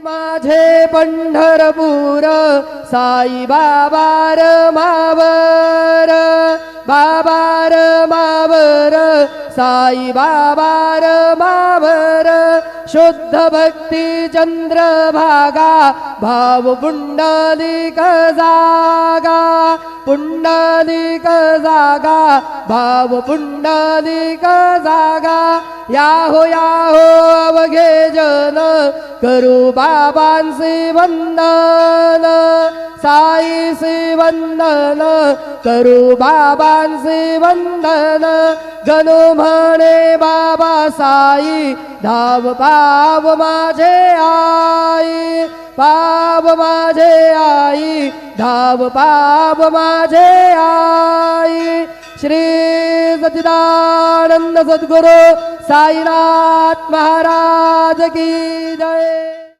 माझे पंढरपूर साई बाबा मावर बाबार मावर साई बाबार मावर शुद्ध भक्ती चंद्रभागा भाव पुंडलिक जागा पुंडलिक जागा भाव पुंडलिक जागा याहो अवघे जन करू बाबांचे वंदन साईचे वंदन करू बाबांचे वंदन गणू म्हणे बाबा साई धाव पाव माझे आई पाव माझे आई धाव पाव माझे आई श्री सच्चिदानंद सद्गुरु साईनाथ महाराज की जय।